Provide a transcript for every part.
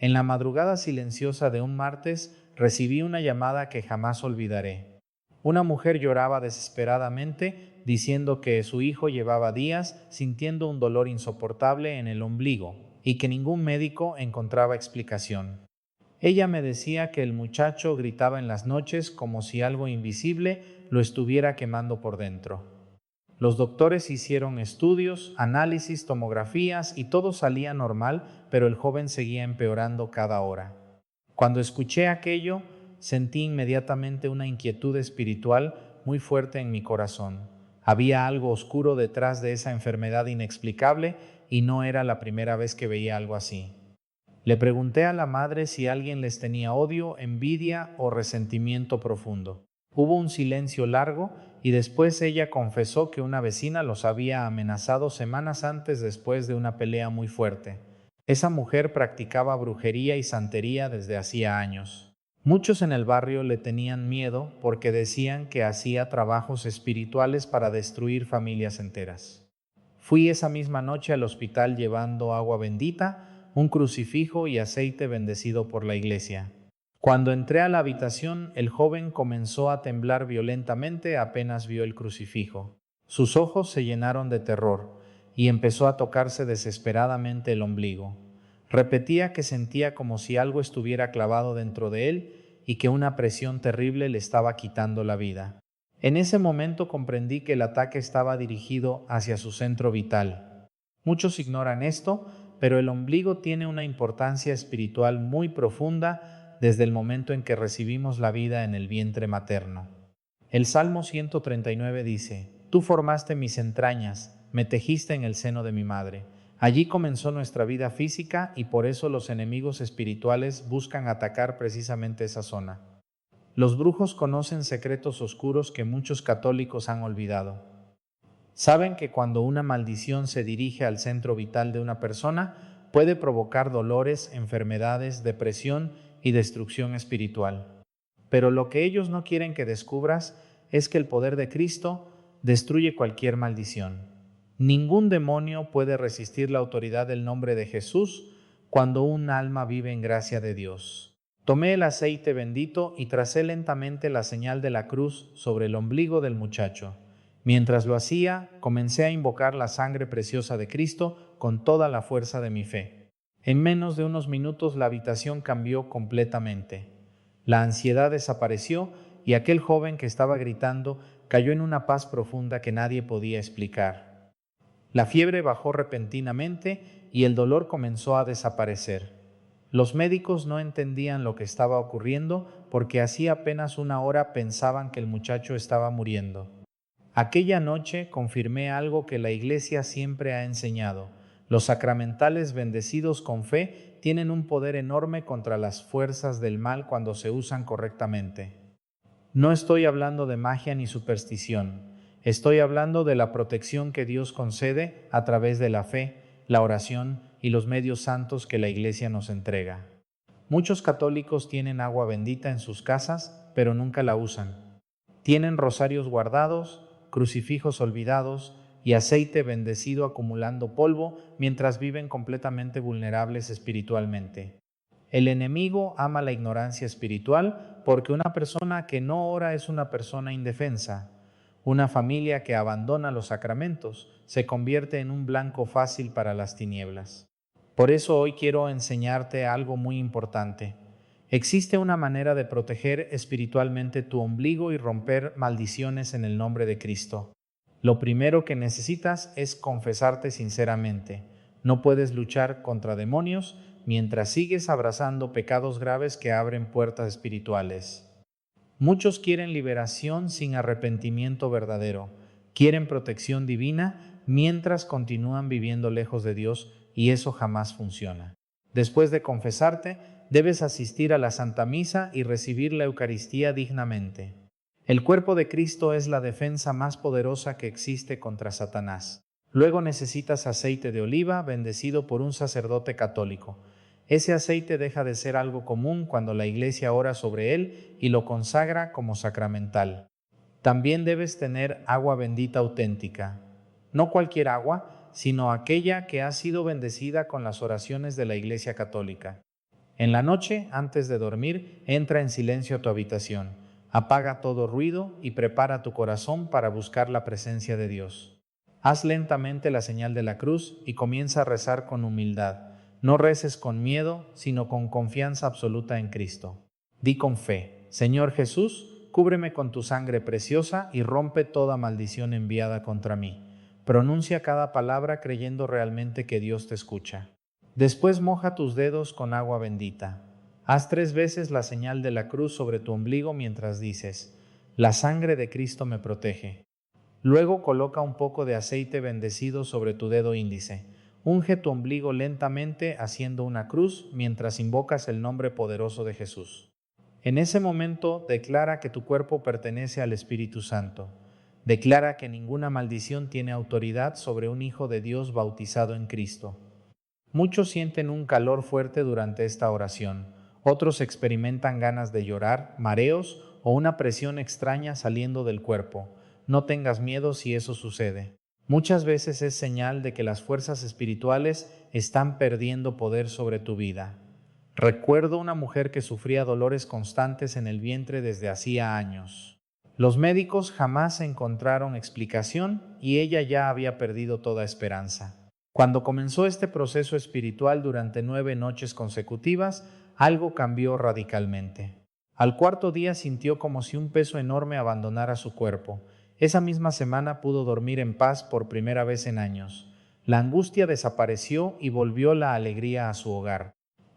En la madrugada silenciosa de un martes, recibí una llamada que jamás olvidaré. Una mujer lloraba desesperadamente, diciendo que su hijo llevaba días sintiendo un dolor insoportable en el ombligo y que ningún médico encontraba explicación. Ella me decía que el muchacho gritaba en las noches como si algo invisible lo estuviera quemando por dentro. Los doctores hicieron estudios, análisis, tomografías y todo salía normal, pero el joven seguía empeorando cada hora. Cuando escuché aquello, sentí inmediatamente una inquietud espiritual muy fuerte en mi corazón. Había algo oscuro detrás de esa enfermedad inexplicable y no era la primera vez que veía algo así. Le pregunté a la madre si alguien les tenía odio, envidia o resentimiento profundo. Hubo un silencio largo y después ella confesó que una vecina los había amenazado semanas antes después de una pelea muy fuerte. Esa mujer practicaba brujería y santería desde hacía años. Muchos en el barrio le tenían miedo porque decían que hacía trabajos espirituales para destruir familias enteras. Fui esa misma noche al hospital llevando agua bendita, un crucifijo y aceite bendecido por la iglesia. Cuando entré a la habitación, el joven comenzó a temblar violentamente apenas vio el crucifijo. Sus ojos se llenaron de terror y empezó a tocarse desesperadamente el ombligo. Repetía que sentía como si algo estuviera clavado dentro de él y que una presión terrible le estaba quitando la vida. En ese momento comprendí que el ataque estaba dirigido hacia su centro vital. Muchos ignoran esto, pero el ombligo tiene una importancia espiritual muy profunda desde el momento en que recibimos la vida en el vientre materno. El Salmo 139 dice: Tú formaste mis entrañas, me tejiste en el seno de mi madre. Allí comenzó nuestra vida física y por eso los enemigos espirituales buscan atacar precisamente esa zona. Los brujos conocen secretos oscuros que muchos católicos han olvidado. Saben que cuando una maldición se dirige al centro vital de una persona, puede provocar dolores, enfermedades, depresión y destrucción espiritual. Pero lo que ellos no quieren que descubras es que el poder de Cristo destruye cualquier maldición. Ningún demonio puede resistir la autoridad del nombre de Jesús cuando un alma vive en gracia de Dios. Tomé el aceite bendito y tracé lentamente la señal de la cruz sobre el ombligo del muchacho. Mientras lo hacía, comencé a invocar la sangre preciosa de Cristo con toda la fuerza de mi fe. En menos de unos minutos la habitación cambió completamente. La ansiedad desapareció y aquel joven que estaba gritando cayó en una paz profunda que nadie podía explicar. La fiebre bajó repentinamente y el dolor comenzó a desaparecer. Los médicos no entendían lo que estaba ocurriendo porque hacía apenas una hora pensaban que el muchacho estaba muriendo. Aquella noche confirmé algo que la Iglesia siempre ha enseñado: los sacramentales bendecidos con fe tienen un poder enorme contra las fuerzas del mal cuando se usan correctamente. No estoy hablando de magia ni superstición, estoy hablando de la protección que Dios concede a través de la fe, la oración y los medios santos que la Iglesia nos entrega. Muchos católicos tienen agua bendita en sus casas, pero nunca la usan. Tienen rosarios guardados, crucifijos olvidados y aceite bendecido acumulando polvo mientras viven completamente vulnerables espiritualmente. El enemigo ama la ignorancia espiritual porque una persona que no ora es una persona indefensa. Una familia que abandona los sacramentos se convierte en un blanco fácil para las tinieblas. Por eso hoy quiero enseñarte algo muy importante. Existe una manera de proteger espiritualmente tu ombligo y romper maldiciones en el nombre de Cristo. Lo primero que necesitas es confesarte sinceramente. No puedes luchar contra demonios mientras sigues abrazando pecados graves que abren puertas espirituales. Muchos quieren liberación sin arrepentimiento verdadero. Quieren protección divina mientras continúan viviendo lejos de Dios y eso jamás funciona. Después de confesarte, debes asistir a la Santa Misa y recibir la Eucaristía dignamente. El cuerpo de Cristo es la defensa más poderosa que existe contra Satanás. Luego necesitas aceite de oliva bendecido por un sacerdote católico. Ese aceite deja de ser algo común cuando la Iglesia ora sobre él y lo consagra como sacramental. También debes tener agua bendita auténtica. No cualquier agua, sino aquella que ha sido bendecida con las oraciones de la Iglesia católica. En la noche, antes de dormir, entra en silencio a tu habitación. Apaga todo ruido y prepara tu corazón para buscar la presencia de Dios. Haz lentamente la señal de la cruz y comienza a rezar con humildad. No reces con miedo, sino con confianza absoluta en Cristo. Di con fe: Señor Jesús, cúbreme con tu sangre preciosa y rompe toda maldición enviada contra mí. Pronuncia cada palabra creyendo realmente que Dios te escucha. Después moja tus dedos con agua bendita. Haz 3 veces la señal de la cruz sobre tu ombligo mientras dices: la sangre de Cristo me protege. Luego coloca un poco de aceite bendecido sobre tu dedo índice. Unge tu ombligo lentamente haciendo una cruz mientras invocas el nombre poderoso de Jesús. En ese momento declara que tu cuerpo pertenece al Espíritu Santo. Declara que ninguna maldición tiene autoridad sobre un hijo de Dios bautizado en Cristo. Muchos sienten un calor fuerte durante esta oración. Otros experimentan ganas de llorar, mareos o una presión extraña saliendo del cuerpo. No tengas miedo si eso sucede. Muchas veces es señal de que las fuerzas espirituales están perdiendo poder sobre tu vida. Recuerdo una mujer que sufría dolores constantes en el vientre desde hacía años. Los médicos jamás encontraron explicación y ella ya había perdido toda esperanza. Cuando comenzó este proceso espiritual durante 9 noches consecutivas, algo cambió radicalmente. Al cuarto día sintió como si un peso enorme abandonara su cuerpo. Esa misma semana pudo dormir en paz por primera vez en años. La angustia desapareció y volvió la alegría a su hogar.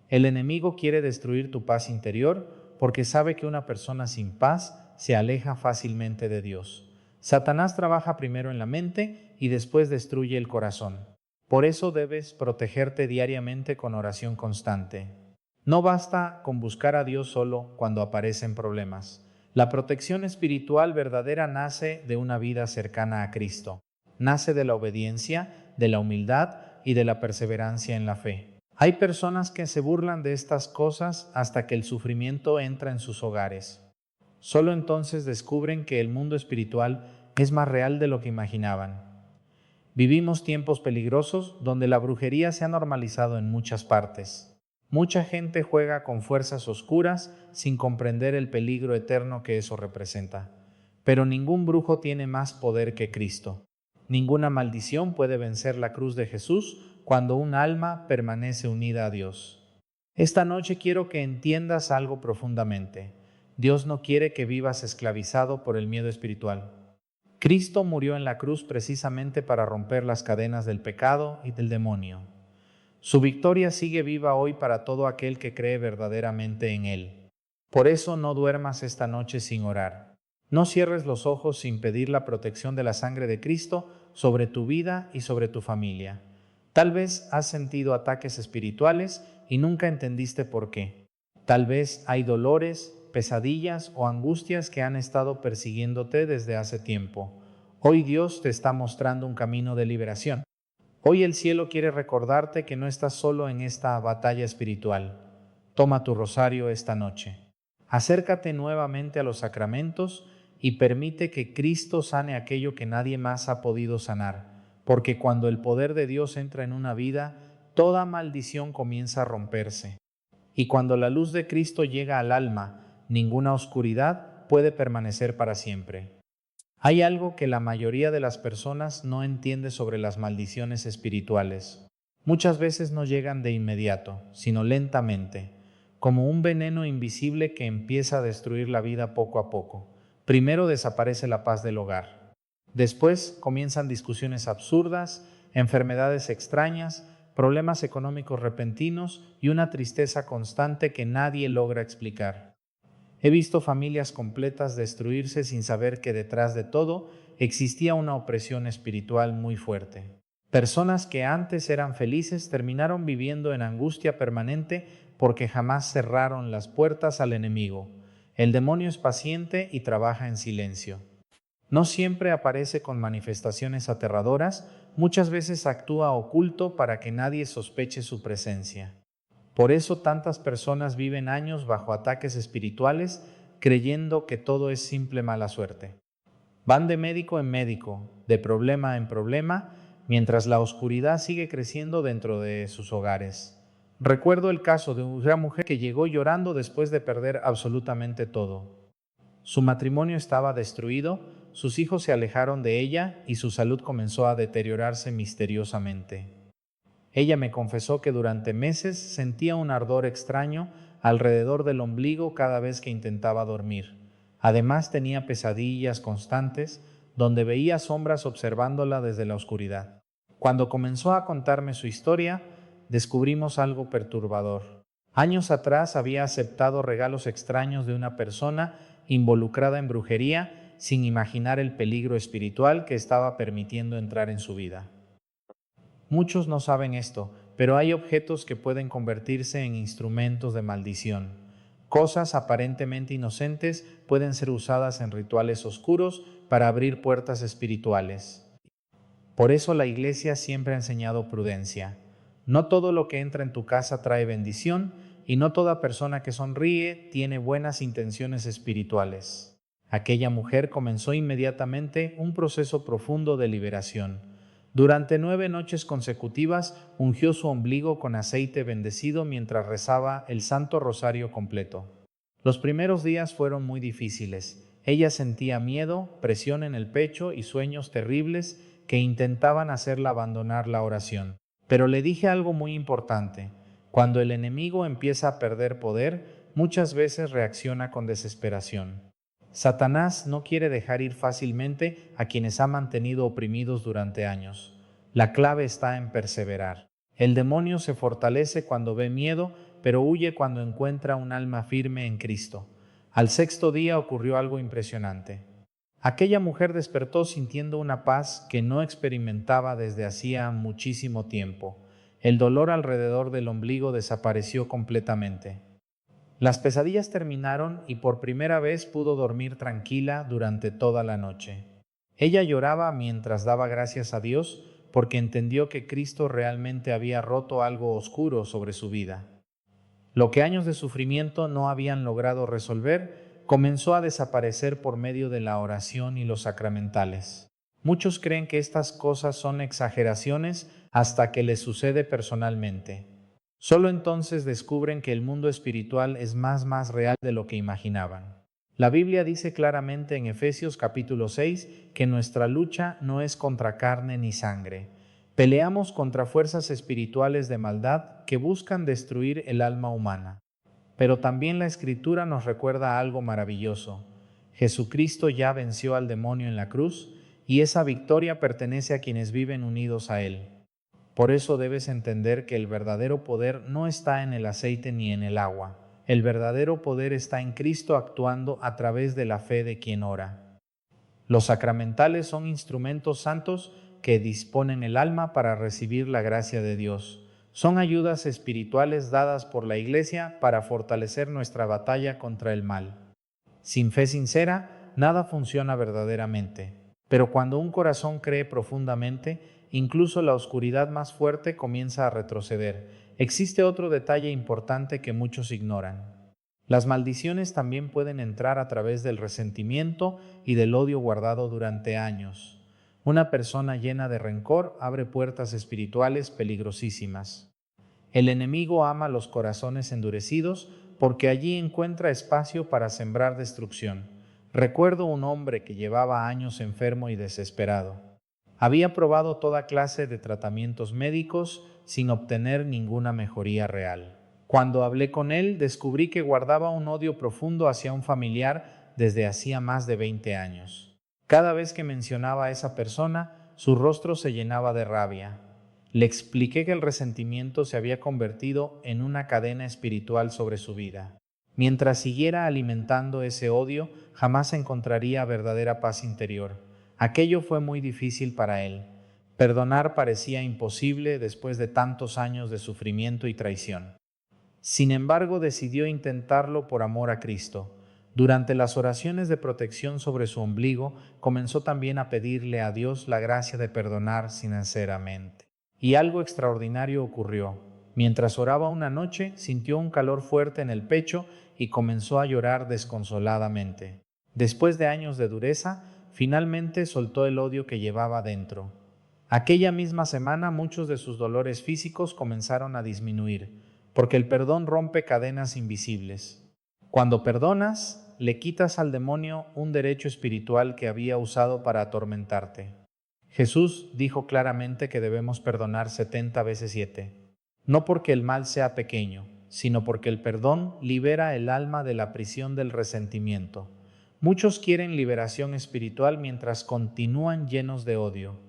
El enemigo quiere destruir tu paz interior porque sabe que una persona sin paz se aleja fácilmente de Dios. Satanás trabaja primero en la mente y después destruye el corazón. Por eso debes protegerte diariamente con oración constante. No basta con buscar a Dios solo cuando aparecen problemas. La protección espiritual verdadera nace de una vida cercana a Cristo. Nace de la obediencia, de la humildad y de la perseverancia en la fe. Hay personas que se burlan de estas cosas hasta que el sufrimiento entra en sus hogares. Solo entonces descubren que el mundo espiritual es más real de lo que imaginaban. Vivimos tiempos peligrosos donde la brujería se ha normalizado en muchas partes. Mucha gente juega con fuerzas oscuras sin comprender el peligro eterno que eso representa. Pero ningún brujo tiene más poder que Cristo. Ninguna maldición puede vencer la cruz de Jesús cuando un alma permanece unida a Dios. Esta noche quiero que entiendas algo profundamente. Dios no quiere que vivas esclavizado por el miedo espiritual. Cristo murió en la cruz precisamente para romper las cadenas del pecado y del demonio. Su victoria sigue viva hoy para todo aquel que cree verdaderamente en Él. Por eso no duermas esta noche sin orar. No cierres los ojos sin pedir la protección de la sangre de Cristo sobre tu vida y sobre tu familia. Tal vez has sentido ataques espirituales y nunca entendiste por qué. Tal vez hay dolores, pesadillas o angustias que han estado persiguiéndote desde hace tiempo. Hoy Dios te está mostrando un camino de liberación. Hoy el cielo quiere recordarte que no estás solo en esta batalla espiritual. Toma tu rosario esta noche. Acércate nuevamente a los sacramentos y permite que Cristo sane aquello que nadie más ha podido sanar, porque cuando el poder de Dios entra en una vida, toda maldición comienza a romperse. Y cuando la luz de Cristo llega al alma, ninguna oscuridad puede permanecer para siempre. Hay algo que la mayoría de las personas no entiende sobre las maldiciones espirituales. Muchas veces no llegan de inmediato, sino lentamente, como un veneno invisible que empieza a destruir la vida poco a poco. Primero desaparece la paz del hogar. Después comienzan discusiones absurdas, enfermedades extrañas, problemas económicos repentinos y una tristeza constante que nadie logra explicar. He visto familias completas destruirse sin saber que detrás de todo existía una opresión espiritual muy fuerte. Personas que antes eran felices terminaron viviendo en angustia permanente porque jamás cerraron las puertas al enemigo. El demonio es paciente y trabaja en silencio. No siempre aparece con manifestaciones aterradoras, muchas veces actúa oculto para que nadie sospeche su presencia. Por eso tantas personas viven años bajo ataques espirituales creyendo que todo es simple mala suerte. Van de médico en médico, de problema en problema, mientras la oscuridad sigue creciendo dentro de sus hogares. Recuerdo el caso de una mujer que llegó llorando después de perder absolutamente todo. Su matrimonio estaba destruido, sus hijos se alejaron de ella y su salud comenzó a deteriorarse misteriosamente. Ella me confesó que durante meses sentía un ardor extraño alrededor del ombligo cada vez que intentaba dormir. Además tenía pesadillas constantes donde veía sombras observándola desde la oscuridad. Cuando comenzó a contarme su historia, descubrimos algo perturbador. Años atrás había aceptado regalos extraños de una persona involucrada en brujería sin imaginar el peligro espiritual que estaba permitiendo entrar en su vida. Muchos no saben esto, pero hay objetos que pueden convertirse en instrumentos de maldición. Cosas aparentemente inocentes pueden ser usadas en rituales oscuros para abrir puertas espirituales. Por eso la Iglesia siempre ha enseñado prudencia. No todo lo que entra en tu casa trae bendición y no toda persona que sonríe tiene buenas intenciones espirituales. Aquella mujer comenzó inmediatamente un proceso profundo de liberación. Durante 9 noches consecutivas ungió su ombligo con aceite bendecido mientras rezaba el Santo Rosario completo. Los primeros días fueron muy difíciles. Ella sentía miedo, presión en el pecho y sueños terribles que intentaban hacerla abandonar la oración. Pero le dije algo muy importante. Cuando el enemigo empieza a perder poder, muchas veces reacciona con desesperación. Satanás no quiere dejar ir fácilmente a quienes ha mantenido oprimidos durante años. La clave está en perseverar. El demonio se fortalece cuando ve miedo, pero huye cuando encuentra un alma firme en Cristo. Al 6.º día ocurrió algo impresionante. Aquella mujer despertó sintiendo una paz que no experimentaba desde hacía muchísimo tiempo. El dolor alrededor del ombligo desapareció completamente. Las pesadillas terminaron y por primera vez pudo dormir tranquila durante toda la noche. Ella lloraba mientras daba gracias a Dios porque entendió que Cristo realmente había roto algo oscuro sobre su vida. Lo que años de sufrimiento no habían logrado resolver comenzó a desaparecer por medio de la oración y los sacramentales. Muchos creen que estas cosas son exageraciones hasta que les sucede personalmente. Solo entonces descubren que el mundo espiritual es más real de lo que imaginaban. La Biblia dice claramente en Efesios capítulo 6 que nuestra lucha no es contra carne ni sangre. Peleamos contra fuerzas espirituales de maldad que buscan destruir el alma humana. Pero también la Escritura nos recuerda algo maravilloso. Jesucristo ya venció al demonio en la cruz y esa victoria pertenece a quienes viven unidos a Él. Por eso debes entender que el verdadero poder no está en el aceite ni en el agua. El verdadero poder está en Cristo actuando a través de la fe de quien ora. Los sacramentales son instrumentos santos que disponen el alma para recibir la gracia de Dios. Son ayudas espirituales dadas por la Iglesia para fortalecer nuestra batalla contra el mal. Sin fe sincera, nada funciona verdaderamente. Pero cuando un corazón cree profundamente, incluso la oscuridad más fuerte comienza a retroceder. Existe otro detalle importante que muchos ignoran. Las maldiciones también pueden entrar a través del resentimiento y del odio guardado durante años. Una persona llena de rencor abre puertas espirituales peligrosísimas. El enemigo ama los corazones endurecidos porque allí encuentra espacio para sembrar destrucción. Recuerdo un hombre que llevaba años enfermo y desesperado. Había probado toda clase de tratamientos médicos sin obtener ninguna mejoría real. Cuando hablé con él, descubrí que guardaba un odio profundo hacia un familiar desde hacía más de 20 años. Cada vez que mencionaba a esa persona, su rostro se llenaba de rabia. Le expliqué que el resentimiento se había convertido en una cadena espiritual sobre su vida. Mientras siguiera alimentando ese odio, jamás encontraría verdadera paz interior. Aquello fue muy difícil para él. Perdonar parecía imposible después de tantos años de sufrimiento y traición. Sin embargo, decidió intentarlo por amor a Cristo. Durante las oraciones de protección sobre su ombligo, comenzó también a pedirle a Dios la gracia de perdonar sinceramente. Y algo extraordinario ocurrió. Mientras oraba una noche, sintió un calor fuerte en el pecho y comenzó a llorar desconsoladamente. Después de años de dureza, finalmente soltó el odio que llevaba dentro. Aquella misma semana, muchos de sus dolores físicos comenzaron a disminuir. porque el perdón rompe cadenas invisibles. Cuando perdonas, le quitas al demonio un derecho espiritual que había usado para atormentarte. Jesús dijo claramente que debemos perdonar 70 veces 7, no porque el mal sea pequeño, sino porque el perdón libera el alma de la prisión del resentimiento. Muchos quieren liberación espiritual mientras continúan llenos de odio.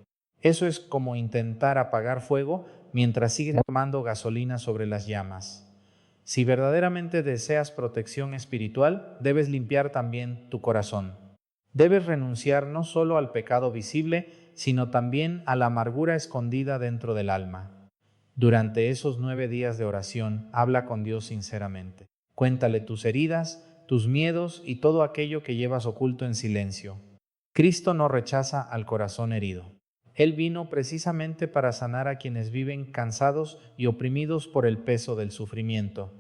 Eso es como intentar apagar fuego mientras sigues tomando gasolina sobre las llamas. Si verdaderamente deseas protección espiritual, debes limpiar también tu corazón. Debes renunciar no solo al pecado visible, sino también a la amargura escondida dentro del alma. Durante esos 9 días de oración, habla con Dios sinceramente. Cuéntale tus heridas, tus miedos y todo aquello que llevas oculto en silencio. Cristo no rechaza al corazón herido. Él vino precisamente para sanar a quienes viven cansados y oprimidos por el peso del sufrimiento.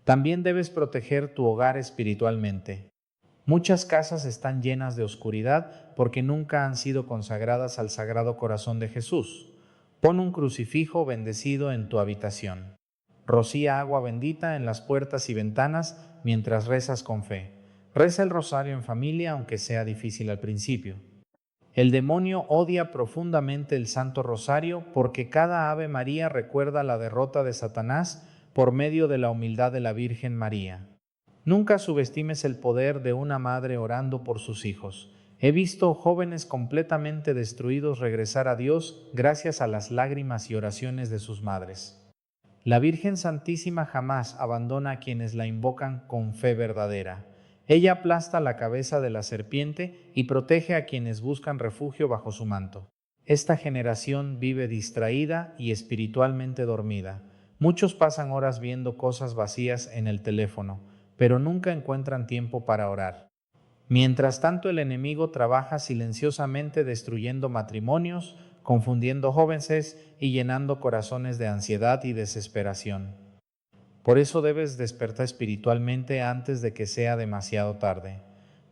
También debes proteger tu hogar espiritualmente. Muchas casas están llenas de oscuridad porque nunca han sido consagradas al Sagrado Corazón de Jesús. Pon un crucifijo bendecido en tu habitación. Rocía agua bendita en las puertas y ventanas mientras rezas con fe. Reza el rosario en familia, aunque sea difícil al principio. El demonio odia profundamente el Santo Rosario porque cada Ave María recuerda la derrota de Satanás por medio de la humildad de la Virgen María. Nunca subestimes el poder de una madre orando por sus hijos. He visto jóvenes completamente destruidos regresar a Dios gracias a las lágrimas y oraciones de sus madres. La Virgen Santísima jamás abandona a quienes la invocan con fe verdadera. Ella aplasta la cabeza de la serpiente y protege a quienes buscan refugio bajo su manto. Esta generación vive distraída y espiritualmente dormida. Muchos pasan horas viendo cosas vacías en el teléfono, pero nunca encuentran tiempo para orar. Mientras tanto, el enemigo trabaja silenciosamente destruyendo matrimonios, confundiendo jóvenes y llenando corazones de ansiedad y desesperación. Por eso debes despertar espiritualmente antes de que sea demasiado tarde.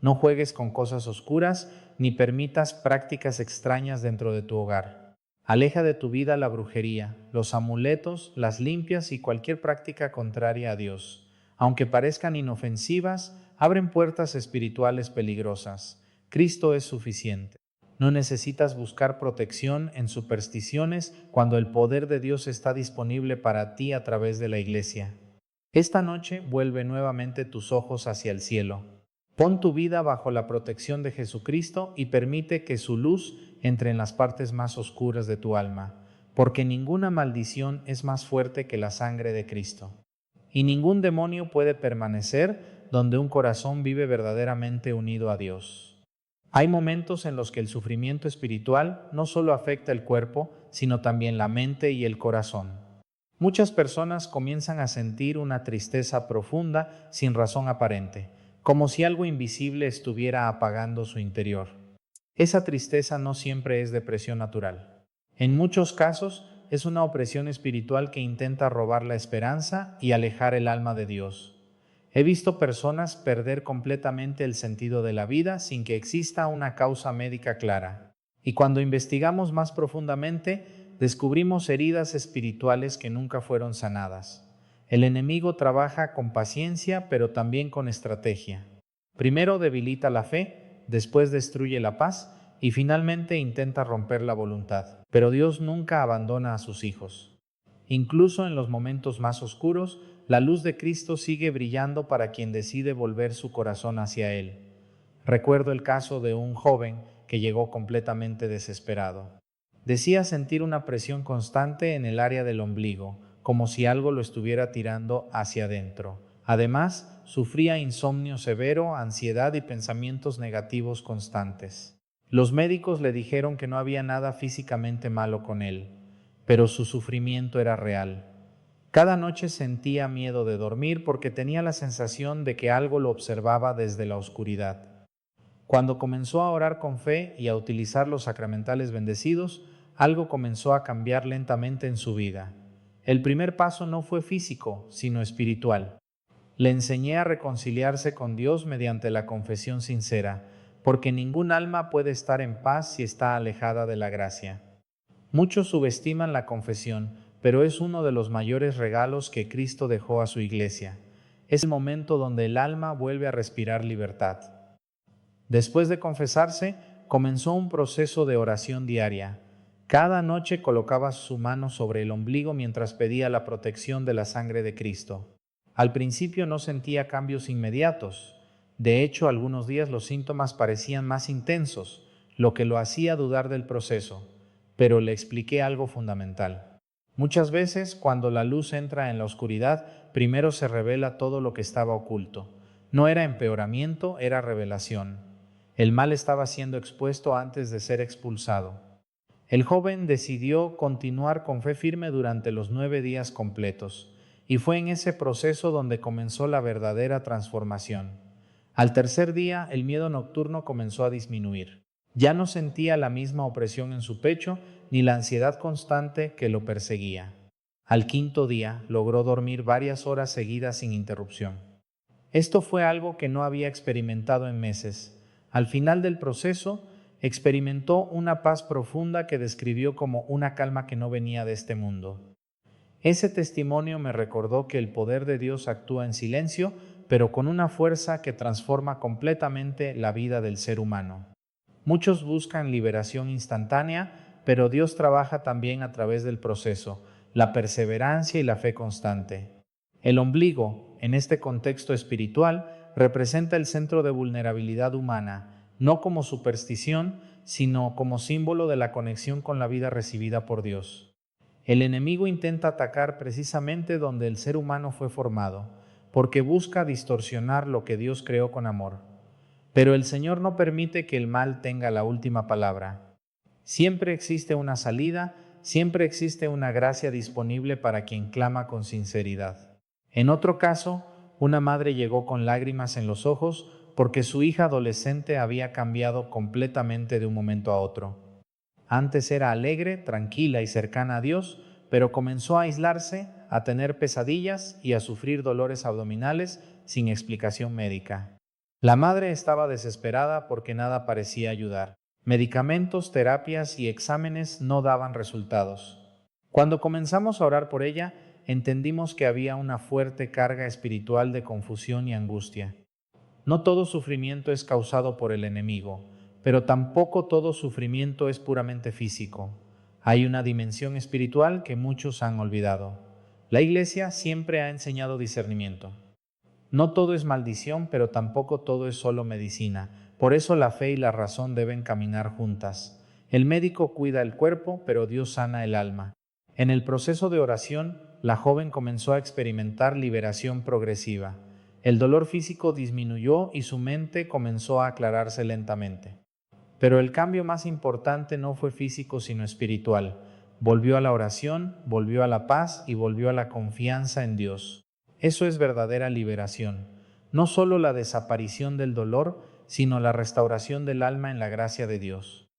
No juegues con cosas oscuras ni permitas prácticas extrañas dentro de tu hogar. Aleja de tu vida la brujería, los amuletos, las limpias y cualquier práctica contraria a Dios. Aunque parezcan inofensivas, abren puertas espirituales peligrosas. Cristo es suficiente. No necesitas buscar protección en supersticiones cuando el poder de Dios está disponible para ti a través de la Iglesia. Esta noche vuelve nuevamente tus ojos hacia el cielo. Pon tu vida bajo la protección de Jesucristo y permite que su luz entre en las partes más oscuras de tu alma, porque ninguna maldición es más fuerte que la sangre de Cristo. Y ningún demonio puede permanecer donde un corazón vive verdaderamente unido a Dios. Hay momentos en los que el sufrimiento espiritual no solo afecta el cuerpo, sino también la mente y el corazón. Muchas personas comienzan a sentir una tristeza profunda sin razón aparente, como si algo invisible estuviera apagando su interior. Esa tristeza no siempre es depresión natural. En muchos casos es una opresión espiritual que intenta robar la esperanza y alejar el alma de Dios. He visto personas perder completamente el sentido de la vida sin que exista una causa médica clara. Y cuando investigamos más profundamente, descubrimos heridas espirituales que nunca fueron sanadas. El enemigo trabaja con paciencia, pero también con estrategia. Primero debilita la fe, después destruye la paz y finalmente intenta romper la voluntad. Pero Dios nunca abandona a sus hijos. Incluso en los momentos más oscuros, la luz de Cristo sigue brillando para quien decide volver su corazón hacia Él. Recuerdo el caso de un joven que llegó completamente desesperado. Decía sentir una presión constante en el área del ombligo, como si algo lo estuviera tirando hacia adentro. Además, sufría insomnio severo, ansiedad y pensamientos negativos constantes. Los médicos le dijeron que no había nada físicamente malo con él, pero su sufrimiento era real. Cada noche sentía miedo de dormir porque tenía la sensación de que algo lo observaba desde la oscuridad. Cuando comenzó a orar con fe y a utilizar los sacramentales bendecidos, algo comenzó a cambiar lentamente en su vida. El primer paso no fue físico, sino espiritual. Le enseñé a reconciliarse con Dios mediante la confesión sincera, porque ningún alma puede estar en paz si está alejada de la gracia. Muchos subestiman la confesión, pero es uno de los mayores regalos que Cristo dejó a su iglesia. Es el momento donde el alma vuelve a respirar libertad. Después de confesarse, comenzó un proceso de oración diaria. Cada noche colocaba su mano sobre el ombligo mientras pedía la protección de la sangre de Cristo. Al principio no sentía cambios inmediatos. De hecho, algunos días los síntomas parecían más intensos, lo que lo hacía dudar del proceso. Pero le expliqué algo fundamental. Muchas veces, cuando la luz entra en la oscuridad, primero se revela todo lo que estaba oculto. No era empeoramiento, era revelación. El mal estaba siendo expuesto antes de ser expulsado. El joven decidió continuar con fe firme durante los 9 días completos, y fue en ese proceso donde comenzó la verdadera transformación. Al tercer día, el miedo nocturno comenzó a disminuir. Ya no sentía la misma opresión en su pecho, ni la ansiedad constante que lo perseguía. Al quinto día, logró dormir varias horas seguidas sin interrupción. Esto fue algo que no había experimentado en meses. Al final del proceso, experimentó una paz profunda que describió como una calma que no venía de este mundo. Ese testimonio me recordó que el poder de Dios actúa en silencio, pero con una fuerza que transforma completamente la vida del ser humano. Muchos buscan liberación instantánea, pero Dios trabaja también a través del proceso, la perseverancia y la fe constante. El ombligo, en este contexto espiritual, representa el centro de vulnerabilidad humana, no como superstición, sino como símbolo de la conexión con la vida recibida por Dios. El enemigo intenta atacar precisamente donde el ser humano fue formado, porque busca distorsionar lo que Dios creó con amor. Pero el Señor no permite que el mal tenga la última palabra. Siempre existe una salida, siempre existe una gracia disponible para quien clama con sinceridad. En otro caso, una madre llegó con lágrimas en los ojos porque su hija adolescente había cambiado completamente de un momento a otro. Antes era alegre, tranquila y cercana a Dios, pero comenzó a aislarse, a tener pesadillas y a sufrir dolores abdominales sin explicación médica. La madre estaba desesperada porque nada parecía ayudar. Medicamentos, terapias y exámenes no daban resultados. Cuando comenzamos a orar por ella, entendimos que había una fuerte carga espiritual de confusión y angustia. No todo sufrimiento es causado por el enemigo, pero tampoco todo sufrimiento es puramente físico. Hay una dimensión espiritual que muchos han olvidado. La Iglesia siempre ha enseñado discernimiento. No todo es maldición, pero tampoco todo es solo medicina. Por eso la fe y la razón deben caminar juntas. El médico cuida el cuerpo, pero Dios sana el alma. En el proceso de oración, la joven comenzó a experimentar liberación progresiva. El dolor físico disminuyó y su mente comenzó a aclararse lentamente. Pero el cambio más importante no fue físico sino espiritual. Volvió a la oración, volvió a la paz y volvió a la confianza en Dios. Eso es verdadera liberación. No solo la desaparición del dolor, sino la restauración del alma en la gracia de Dios.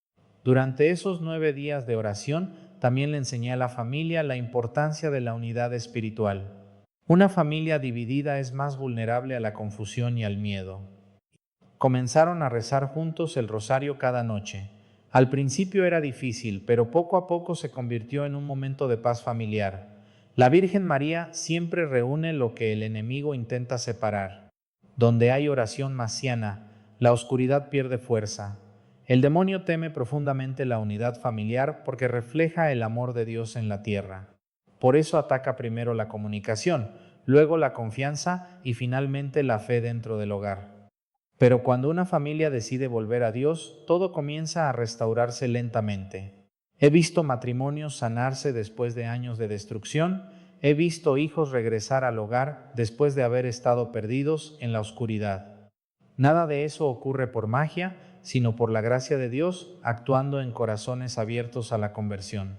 Durante esos 9 días de oración, también le enseñé a la familia la importancia de la unidad espiritual. Una familia dividida es más vulnerable a la confusión y al miedo. Comenzaron a rezar juntos el rosario cada noche. Al principio era difícil, pero poco a poco se convirtió en un momento de paz familiar. La Virgen María siempre reúne lo que el enemigo intenta separar. Donde hay oración masiana, la oscuridad pierde fuerza. El demonio teme profundamente la unidad familiar porque refleja el amor de Dios en la tierra. Por eso ataca primero la comunicación, luego la confianza y finalmente la fe dentro del hogar. Pero cuando una familia decide volver a Dios, todo comienza a restaurarse lentamente. He visto matrimonios sanarse después de años de destrucción, he visto hijos regresar al hogar después de haber estado perdidos en la oscuridad. Nada de eso ocurre por magia, sino por la gracia de Dios actuando en corazones abiertos a la conversión.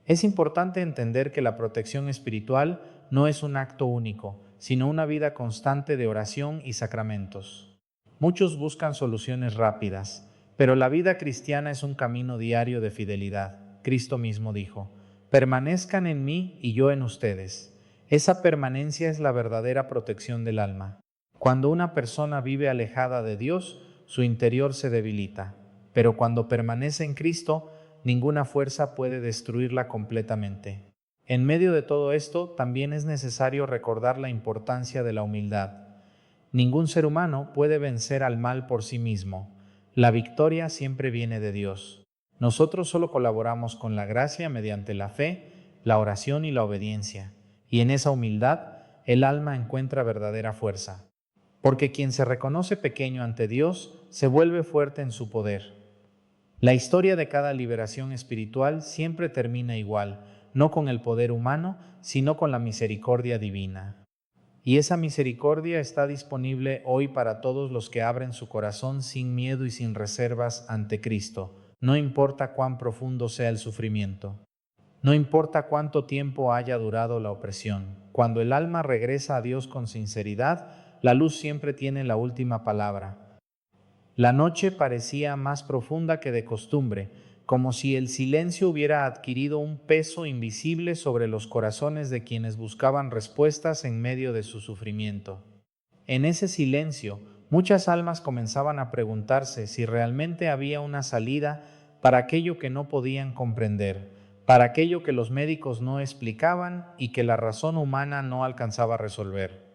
Es importante entender que la protección espiritual no es un acto único, sino una vida constante de oración y sacramentos. Muchos buscan soluciones rápidas, pero la vida cristiana es un camino diario de fidelidad. Cristo mismo dijo: permanezcan en mí y yo en ustedes. Esa permanencia es la verdadera protección del alma. Cuando una persona vive alejada de Dios, su interior se debilita, pero cuando permanece en Cristo, ninguna fuerza puede destruirla completamente. En medio de todo esto, también es necesario recordar la importancia de la humildad. Ningún ser humano puede vencer al mal por sí mismo. La victoria siempre viene de Dios. Nosotros solo colaboramos con la gracia mediante la fe, la oración y la obediencia. Y en esa humildad, el alma encuentra verdadera fuerza. Porque quien se reconoce pequeño ante Dios, se vuelve fuerte en su poder. La historia de cada liberación espiritual siempre termina igual, no con el poder humano, sino con la misericordia divina. Y esa misericordia está disponible hoy para todos los que abren su corazón sin miedo y sin reservas ante Cristo, no importa cuán profundo sea el sufrimiento. No importa cuánto tiempo haya durado la opresión, cuando el alma regresa a Dios con sinceridad, la luz siempre tiene la última palabra. La noche parecía más profunda que de costumbre, como si el silencio hubiera adquirido un peso invisible sobre los corazones de quienes buscaban respuestas en medio de su sufrimiento. En ese silencio, muchas almas comenzaban a preguntarse si realmente había una salida para aquello que no podían comprender, para aquello que los médicos no explicaban y que la razón humana no alcanzaba a resolver.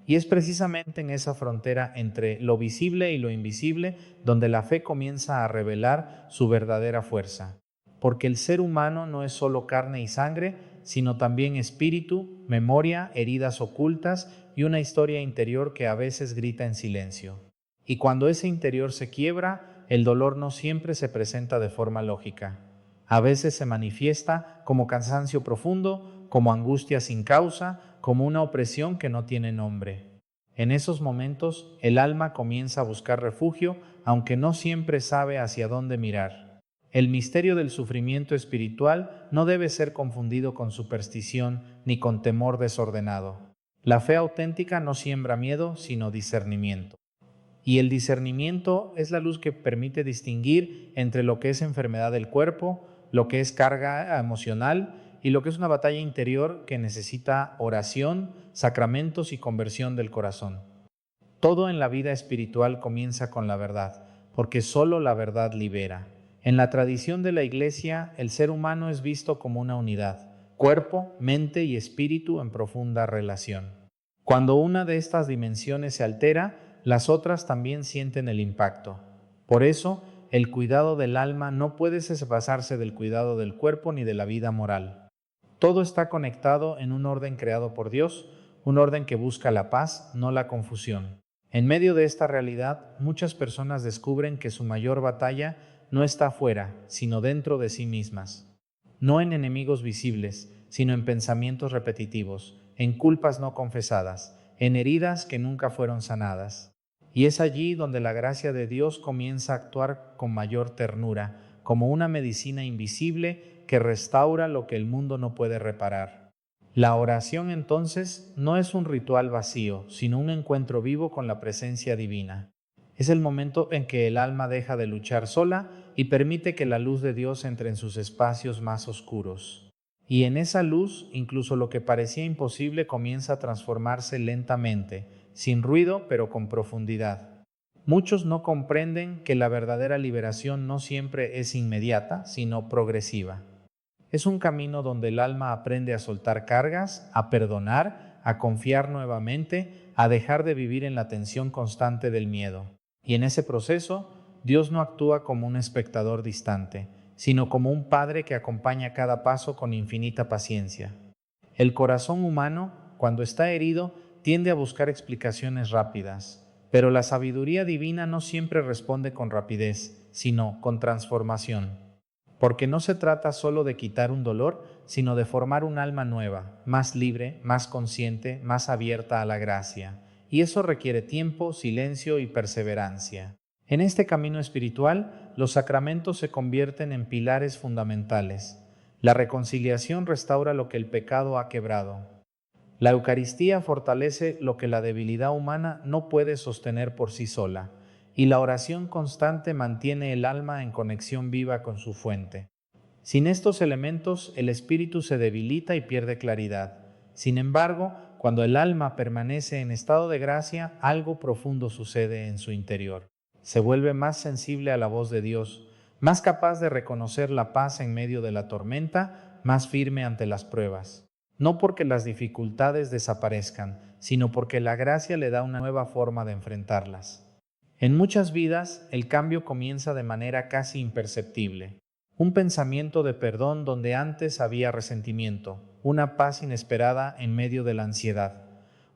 Y es precisamente en esa frontera entre lo visible y lo invisible donde la fe comienza a revelar su verdadera fuerza. Porque el ser humano no es solo carne y sangre, sino también espíritu, memoria, heridas ocultas y una historia interior que a veces grita en silencio. Y cuando ese interior se quiebra, el dolor no siempre se presenta de forma lógica. A veces se manifiesta como cansancio profundo, como angustia sin causa, como una opresión que no tiene nombre. En esos momentos, el alma comienza a buscar refugio, aunque no siempre sabe hacia dónde mirar. El misterio del sufrimiento espiritual no debe ser confundido con superstición ni con temor desordenado. La fe auténtica no siembra miedo, sino discernimiento. Y el discernimiento es la luz que permite distinguir entre lo que es enfermedad del cuerpo, lo que es carga emocional y lo que es una batalla interior que necesita oración, sacramentos y conversión del corazón. Todo en la vida espiritual comienza con la verdad, porque solo la verdad libera. En la tradición de la Iglesia, el ser humano es visto como una unidad, cuerpo, mente y espíritu en profunda relación. Cuando una de estas dimensiones se altera, las otras también sienten el impacto. Por eso, el cuidado del alma no puede separarse del cuidado del cuerpo ni de la vida moral. Todo está conectado en un orden creado por Dios, un orden que busca la paz, no la confusión. En medio de esta realidad, muchas personas descubren que su mayor batalla no está afuera, sino dentro de sí mismas. No en enemigos visibles, sino en pensamientos repetitivos, en culpas no confesadas, en heridas que nunca fueron sanadas. Y es allí donde la gracia de Dios comienza a actuar con mayor ternura, como una medicina invisible que restaura lo que el mundo no puede reparar. La oración entonces no es un ritual vacío, sino un encuentro vivo con la presencia divina. Es el momento en que el alma deja de luchar sola y permite que la luz de Dios entre en sus espacios más oscuros. Y en esa luz, incluso lo que parecía imposible comienza a transformarse lentamente, sin ruido, pero con profundidad. Muchos no comprenden que la verdadera liberación no siempre es inmediata, sino progresiva. Es un camino donde el alma aprende a soltar cargas, a perdonar, a confiar nuevamente, a dejar de vivir en la tensión constante del miedo. Y en ese proceso, Dios no actúa como un espectador distante, sino como un padre que acompaña cada paso con infinita paciencia. El corazón humano, cuando está herido, tiende a buscar explicaciones rápidas, pero la sabiduría divina no siempre responde con rapidez, sino con transformación. Porque no se trata solo de quitar un dolor, sino de formar un alma nueva, más libre, más consciente, más abierta a la gracia. Y eso requiere tiempo, silencio y perseverancia. En este camino espiritual, los sacramentos se convierten en pilares fundamentales. La reconciliación restaura lo que el pecado ha quebrado. La Eucaristía fortalece lo que la debilidad humana no puede sostener por sí sola. Y la oración constante mantiene el alma en conexión viva con su fuente. Sin estos elementos, el espíritu se debilita y pierde claridad. Sin embargo, cuando el alma permanece en estado de gracia, algo profundo sucede en su interior. Se vuelve más sensible a la voz de Dios, más capaz de reconocer la paz en medio de la tormenta, más firme ante las pruebas. No porque las dificultades desaparezcan, sino porque la gracia le da una nueva forma de enfrentarlas. En muchas vidas, el cambio comienza de manera casi imperceptible. Un pensamiento de perdón donde antes había resentimiento, una paz inesperada en medio de la ansiedad,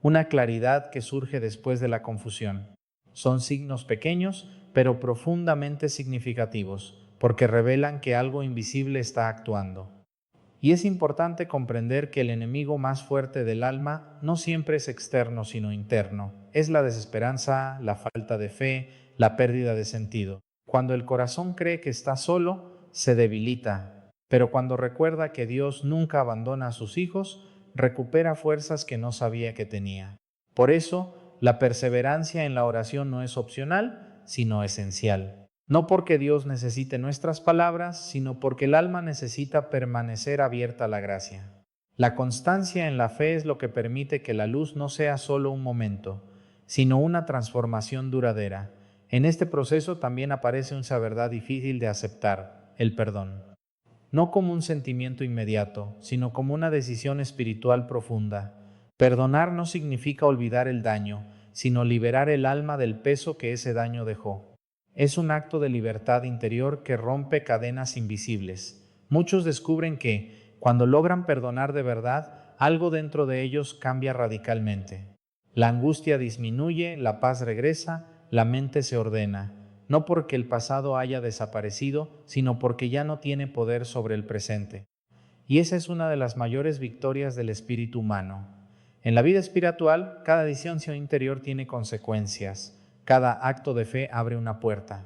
una claridad que surge después de la confusión. Son signos pequeños, pero profundamente significativos, porque revelan que algo invisible está actuando. Y es importante comprender que el enemigo más fuerte del alma no siempre es externo, sino interno. Es la desesperanza, la falta de fe, la pérdida de sentido. Cuando el corazón cree que está solo, se debilita. Pero cuando recuerda que Dios nunca abandona a sus hijos, recupera fuerzas que no sabía que tenía. Por eso, la perseverancia en la oración no es opcional, sino esencial. No porque Dios necesite nuestras palabras, sino porque el alma necesita permanecer abierta a la gracia. La constancia en la fe es lo que permite que la luz no sea solo un momento, sino una transformación duradera. En este proceso también aparece una verdad difícil de aceptar, el perdón. No como un sentimiento inmediato, sino como una decisión espiritual profunda. Perdonar no significa olvidar el daño, sino liberar el alma del peso que ese daño dejó. Es un acto de libertad interior que rompe cadenas invisibles. Muchos descubren que, cuando logran perdonar de verdad, algo dentro de ellos cambia radicalmente. La angustia disminuye, la paz regresa, la mente se ordena, no porque el pasado haya desaparecido, sino porque ya no tiene poder sobre el presente. Y esa es una de las mayores victorias del espíritu humano. En la vida espiritual, cada decisión interior tiene consecuencias. Cada acto de fe abre una puerta.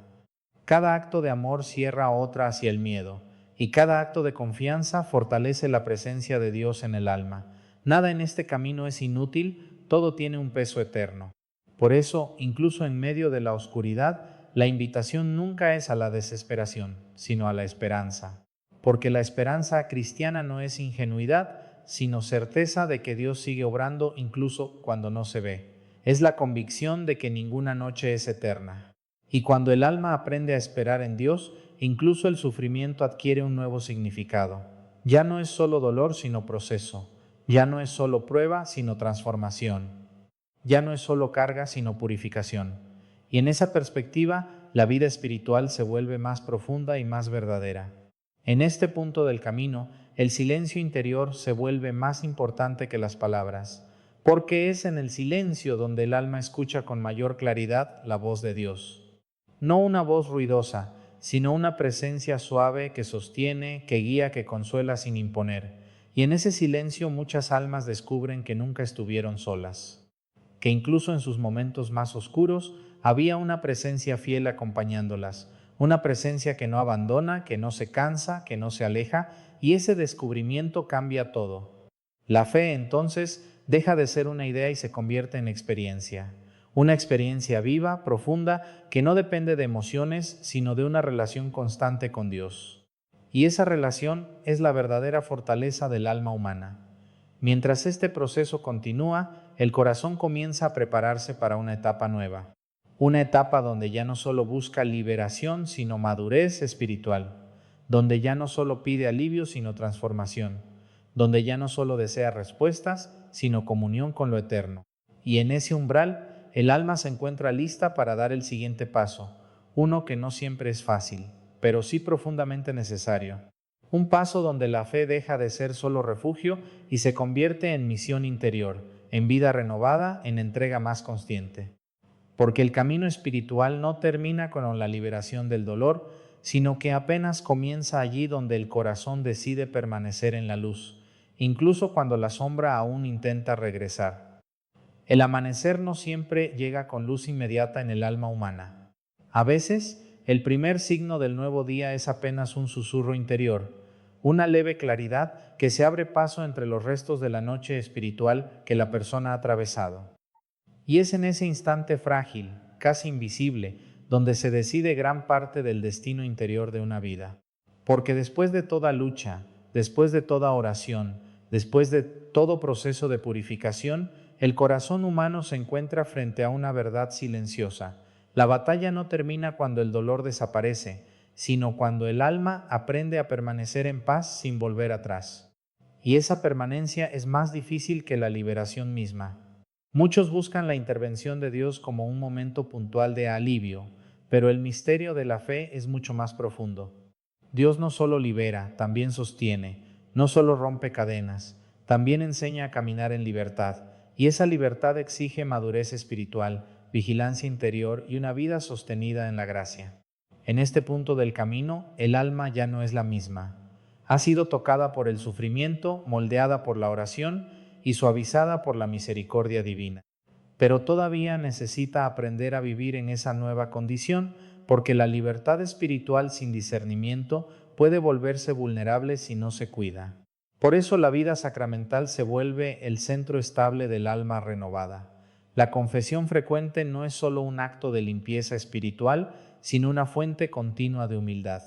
Cada acto de amor cierra otra hacia el miedo. Y cada acto de confianza fortalece la presencia de Dios en el alma. Nada en este camino es inútil, todo tiene un peso eterno. Por eso, incluso en medio de la oscuridad, la invitación nunca es a la desesperación, sino a la esperanza. Porque la esperanza cristiana no es ingenuidad, sino certeza de que Dios sigue obrando incluso cuando no se ve. Es la convicción de que ninguna noche es eterna. Y cuando el alma aprende a esperar en Dios, incluso el sufrimiento adquiere un nuevo significado. Ya no es solo dolor, sino proceso. Ya no es solo prueba, sino transformación. Ya no es solo carga, sino purificación. Y en esa perspectiva, la vida espiritual se vuelve más profunda y más verdadera. En este punto del camino, el silencio interior se vuelve más importante que las palabras, porque es en el silencio donde el alma escucha con mayor claridad la voz de Dios. No una voz ruidosa, sino una presencia suave que sostiene, que guía, que consuela sin imponer. Y en ese silencio muchas almas descubren que nunca estuvieron solas, que incluso en sus momentos más oscuros había una presencia fiel acompañándolas, una presencia que no abandona, que no se cansa, que no se aleja, y ese descubrimiento cambia todo. La fe, entonces, deja de ser una idea y se convierte en experiencia. Una experiencia viva, profunda, que no depende de emociones, sino de una relación constante con Dios. Y esa relación es la verdadera fortaleza del alma humana. Mientras este proceso continúa, el corazón comienza a prepararse para una etapa nueva. Una etapa donde ya no solo busca liberación, sino madurez espiritual. Donde ya no solo pide alivio, sino transformación. Donde ya no solo desea respuestas, sino comunión con lo eterno. Y en ese umbral, el alma se encuentra lista para dar el siguiente paso, uno que no siempre es fácil, pero sí profundamente necesario. Un paso donde la fe deja de ser solo refugio y se convierte en misión interior, en vida renovada, en entrega más consciente. Porque el camino espiritual no termina con la liberación del dolor, sino que apenas comienza allí donde el corazón decide permanecer en la luz, incluso cuando la sombra aún intenta regresar. El amanecer no siempre llega con luz inmediata en el alma humana. A veces, el primer signo del nuevo día es apenas un susurro interior, una leve claridad que se abre paso entre los restos de la noche espiritual que la persona ha atravesado. Y es en ese instante frágil, casi invisible, donde se decide gran parte del destino interior de una vida. Porque después de toda lucha, después de toda oración, después de todo proceso de purificación, el corazón humano se encuentra frente a una verdad silenciosa. La batalla no termina cuando el dolor desaparece, sino cuando el alma aprende a permanecer en paz sin volver atrás. Y esa permanencia es más difícil que la liberación misma. Muchos buscan la intervención de Dios como un momento puntual de alivio, pero el misterio de la fe es mucho más profundo. Dios no solo libera, también sostiene, no solo rompe cadenas, también enseña a caminar en libertad, y esa libertad exige madurez espiritual, vigilancia interior y una vida sostenida en la gracia. En este punto del camino, el alma ya no es la misma. Ha sido tocada por el sufrimiento, moldeada por la oración y suavizada por la misericordia divina. Pero todavía necesita aprender a vivir en esa nueva condición, porque la libertad espiritual sin discernimiento puede volverse vulnerable si no se cuida. Por eso la vida sacramental se vuelve el centro estable del alma renovada. La confesión frecuente no es solo un acto de limpieza espiritual, sino una fuente continua de humildad.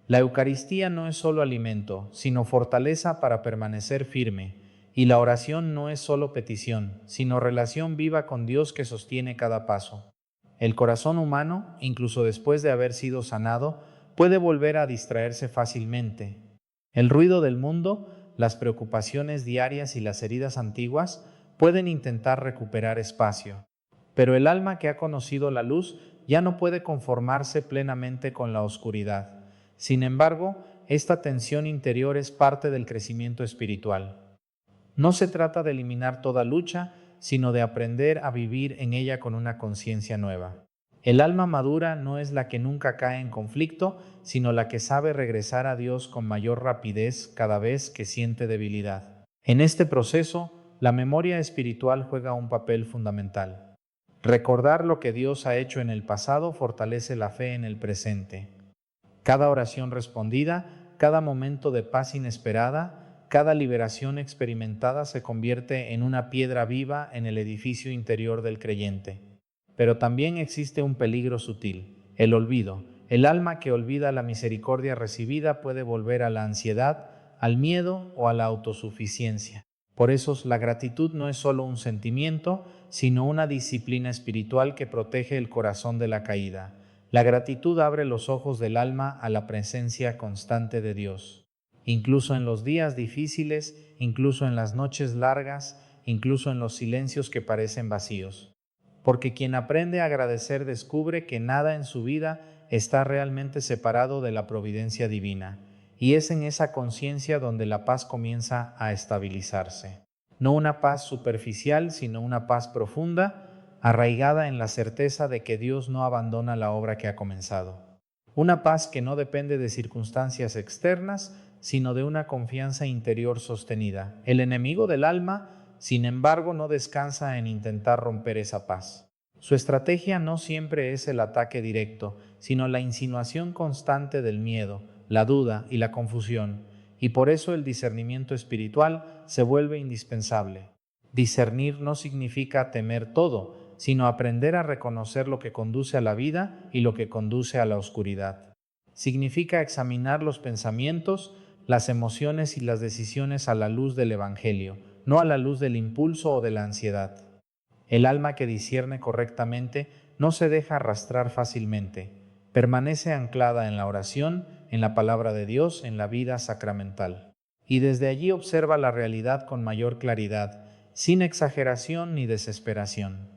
La Eucaristía no es solo alimento, sino fortaleza para permanecer firme, y la oración no es solo petición, sino relación viva con Dios que sostiene cada paso. El corazón humano, incluso después de haber sido sanado, puede volver a distraerse fácilmente. El ruido del mundo, las preocupaciones diarias y las heridas antiguas pueden intentar recuperar espacio. Pero el alma que ha conocido la luz ya no puede conformarse plenamente con la oscuridad. Sin embargo, esta tensión interior es parte del crecimiento espiritual. No se trata de eliminar toda lucha, sino de aprender a vivir en ella con una conciencia nueva. El alma madura no es la que nunca cae en conflicto, sino la que sabe regresar a Dios con mayor rapidez cada vez que siente debilidad. En este proceso, la memoria espiritual juega un papel fundamental. Recordar lo que Dios ha hecho en el pasado fortalece la fe en el presente. Cada oración respondida, cada momento de paz inesperada, cada liberación experimentada se convierte en una piedra viva en el edificio interior del creyente. Pero también existe un peligro sutil, el olvido. El alma que olvida la misericordia recibida puede volver a la ansiedad, al miedo o a la autosuficiencia. Por eso la gratitud no es solo un sentimiento, sino una disciplina espiritual que protege el corazón de la caída. La gratitud abre los ojos del alma a la presencia constante de Dios. Incluso en los días difíciles, incluso en las noches largas, incluso en los silencios que parecen vacíos. Porque quien aprende a agradecer descubre que nada en su vida está realmente separado de la providencia divina. Y es en esa conciencia donde la paz comienza a estabilizarse. No una paz superficial, sino una paz profunda, arraigada en la certeza de que Dios no abandona la obra que ha comenzado. Una paz que no depende de circunstancias externas, sino de una confianza interior sostenida. El enemigo del alma, sin embargo, no descansa en intentar romper esa paz. Su estrategia no siempre es el ataque directo, sino la insinuación constante del miedo, la duda y la confusión, y por eso el discernimiento espiritual se vuelve indispensable. Discernir no significa temer todo, sino aprender a reconocer lo que conduce a la vida y lo que conduce a la oscuridad. Significa examinar los pensamientos, las emociones y las decisiones a la luz del Evangelio, no a la luz del impulso o de la ansiedad. El alma que discierne correctamente no se deja arrastrar fácilmente, permanece anclada en la oración, en la palabra de Dios, en la vida sacramental. Y desde allí observa la realidad con mayor claridad, sin exageración ni desesperación.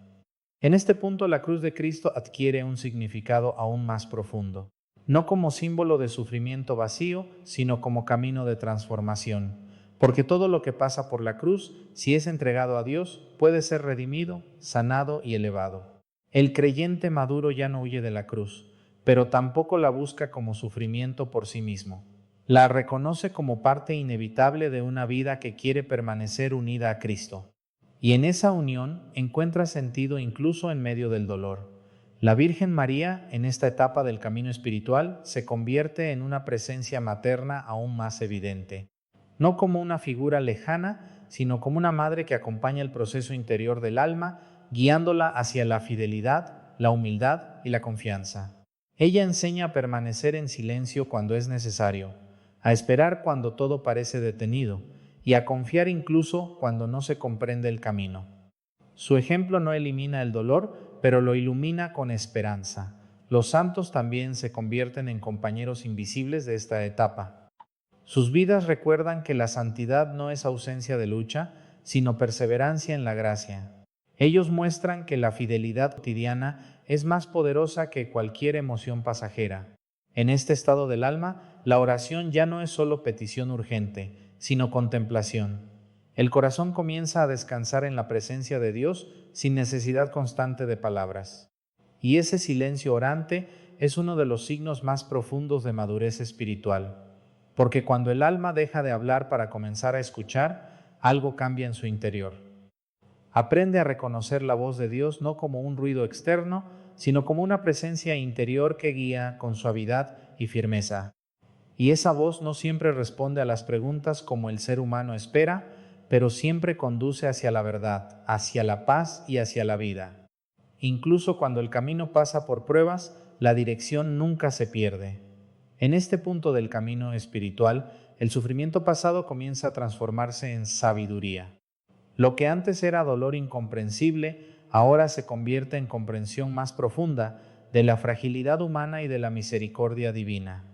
En este punto la cruz de Cristo adquiere un significado aún más profundo, no como símbolo de sufrimiento vacío, sino como camino de transformación, porque todo lo que pasa por la cruz, si es entregado a Dios, puede ser redimido, sanado y elevado. El creyente maduro ya no huye de la cruz, pero tampoco la busca como sufrimiento por sí mismo. La reconoce como parte inevitable de una vida que quiere permanecer unida a Cristo. Y en esa unión encuentra sentido incluso en medio del dolor. La Virgen María, en esta etapa del camino espiritual, se convierte en una presencia materna aún más evidente. No como una figura lejana, sino como una madre que acompaña el proceso interior del alma, guiándola hacia la fidelidad, la humildad y la confianza. Ella enseña a permanecer en silencio cuando es necesario, a esperar cuando todo parece detenido, y a confiar incluso cuando no se comprende el camino. Su ejemplo no elimina el dolor, pero lo ilumina con esperanza. Los santos también se convierten en compañeros invisibles de esta etapa. Sus vidas recuerdan que la santidad no es ausencia de lucha, sino perseverancia en la gracia. Ellos muestran que la fidelidad cotidiana es más poderosa que cualquier emoción pasajera. En este estado del alma, la oración ya no es solo petición urgente, sino contemplación. El corazón comienza a descansar en la presencia de Dios sin necesidad constante de palabras. Y ese silencio orante es uno de los signos más profundos de madurez espiritual. Porque cuando el alma deja de hablar para comenzar a escuchar, algo cambia en su interior. Aprende a reconocer la voz de Dios no como un ruido externo, sino como una presencia interior que guía con suavidad y firmeza. Y esa voz no siempre responde a las preguntas como el ser humano espera, pero siempre conduce hacia la verdad, hacia la paz y hacia la vida. Incluso cuando el camino pasa por pruebas, la dirección nunca se pierde. En este punto del camino espiritual, el sufrimiento pasado comienza a transformarse en sabiduría. Lo que antes era dolor incomprensible, ahora se convierte en comprensión más profunda de la fragilidad humana y de la misericordia divina.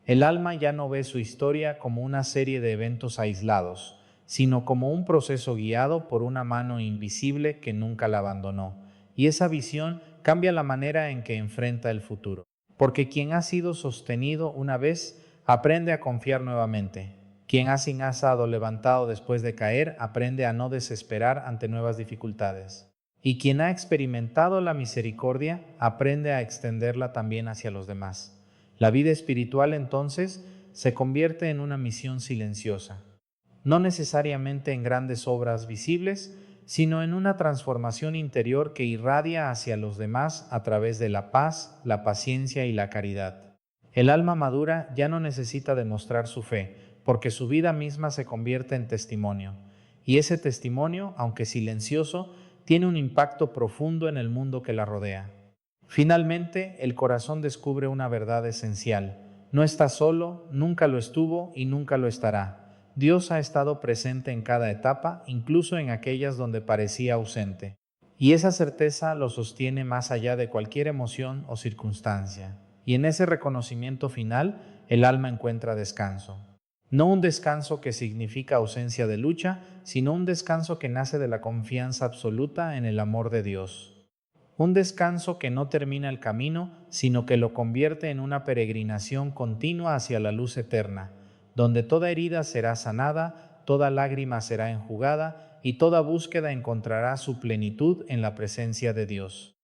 El alma ya no ve su historia como una serie de eventos aislados, sino como un proceso guiado por una mano invisible que nunca la abandonó. Y esa visión cambia la manera en que enfrenta el futuro. Porque quien ha sido sostenido una vez aprende a confiar nuevamente. Quien ha sin asado levantado después de caer aprende a no desesperar ante nuevas dificultades. Y quien ha experimentado la misericordia aprende a extenderla también hacia los demás. La vida espiritual entonces se convierte en una misión silenciosa, no necesariamente en grandes obras visibles, sino en una transformación interior que irradia hacia los demás a través de la paz, la paciencia y la caridad. El alma madura ya no necesita demostrar su fe, porque su vida misma se convierte en testimonio, y ese testimonio, aunque silencioso, tiene un impacto profundo en el mundo que la rodea. Finalmente, el corazón descubre una verdad esencial. No está solo, nunca lo estuvo y nunca lo estará. Dios ha estado presente en cada etapa, incluso en aquellas donde parecía ausente. Y esa certeza lo sostiene más allá de cualquier emoción o circunstancia. Y en ese reconocimiento final, el alma encuentra descanso. No un descanso que significa ausencia de lucha, sino un descanso que nace de la confianza absoluta en el amor de Dios. Un descanso que no termina el camino, sino que lo convierte en una peregrinación continua hacia la luz eterna, donde toda herida será sanada, toda lágrima será enjugada y toda búsqueda encontrará su plenitud en la presencia de Dios.